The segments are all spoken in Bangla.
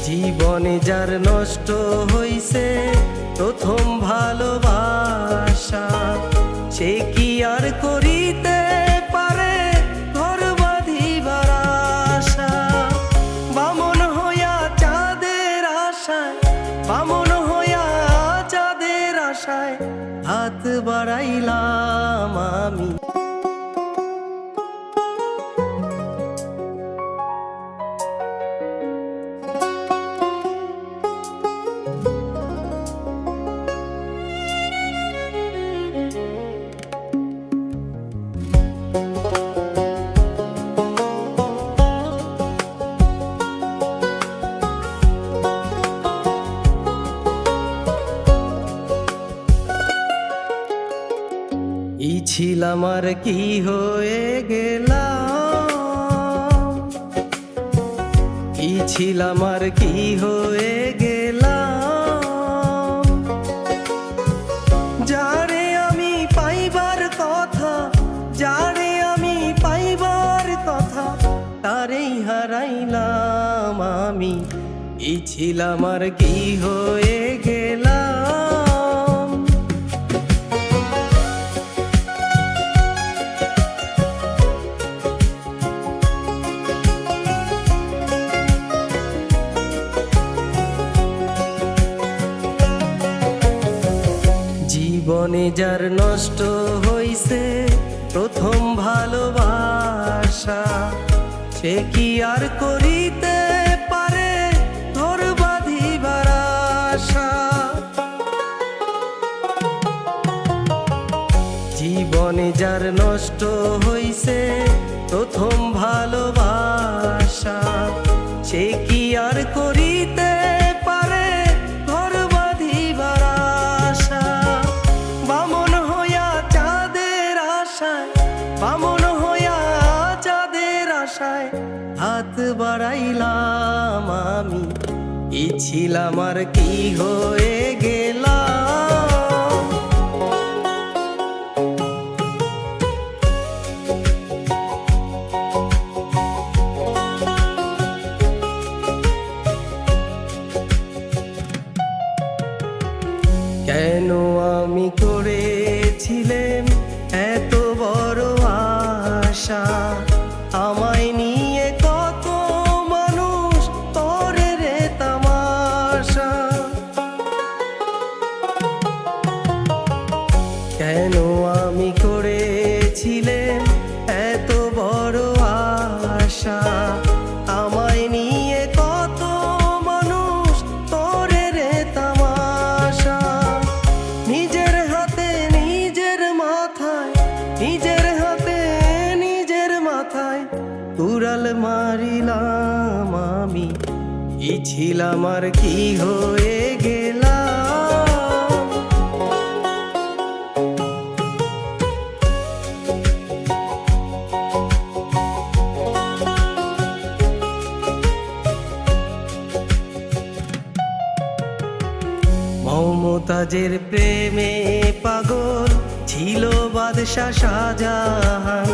জীবনে যার নষ্ট হইছে প্রথম ভালোবাসা, সে কি আর করিতে পারে ঘর বাঁধিবার আশা। বামন হইয়া চাঁদের আশায়, বামন হইয়া চাঁদের আশায় হাত বাড়াইলাম আমি। কি ছিলাম আর কি হয়ে গেলাম, কি ছিলাম আর কি হয়ে গেলাম। যারে আমি পাইবার কথা, যারে আমি পাইবার কথা, তারেই হারাইলাম আমি। কি ছিলাম আর কি হয়ে গেলাম। জীবনে যার নষ্ট হইছে প্রথম ভালোবাসা, সে কি আর করিতে পারে ঘর বাঁধিবার আশা। জীবনে যার নষ্ট হইছে প্রথম ভালোবাসা, সে কি আর করিতে পারে ঘর বাঁধিবার আশা। বামন হইয়া চাঁদের আশায়, বামন হইয়া চাঁদের আশায় হাত বাড়াইলাম আমি। কি ছিলাম আর কি হয়ে গেলাম। কেন আমি করেছিলাম এত বড় আশা, আমায় নিয়ে কত মানুষ করে রে তামাশা। কেন আমি করেছিলাম এত বড় আশা, আমায় নিয়ে কত মানুষ করে রে তামাশা। নিজের হাতে নিজের মাথায়, নিজের হাতে নিজের মাথায় কুড়াল মারিলাম আমি। কি ছিলাম আর কি হয়ে গেলাম। মমতাজের প্রেমে পাগল ছিল বাদশাহ শাহজাহান,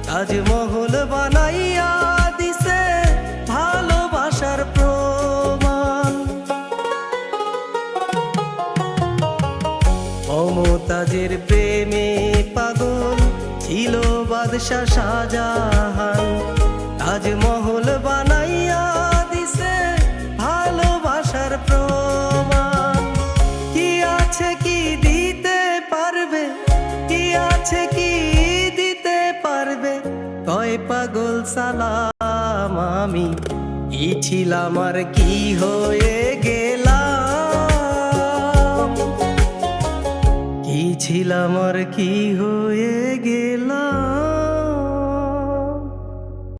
তাজমহল বানাইয়া দিছে ভালোবাসার প্রমাণ। মমতাজের প্রেমে পাগল ছিল বাদশাহ শাহজাহান, তাজমহল বানাইয়া দিছে ভালোবাসার প্রমাণ। কি আছে কি দিতে পারবে, কি আছে কি দিতে পারবে, কয় পাগল সালাম আমি। কি ছিলাম আর কি হয়ে গেলাম, কি ছিলাম আর কি হয়ে গেলাম।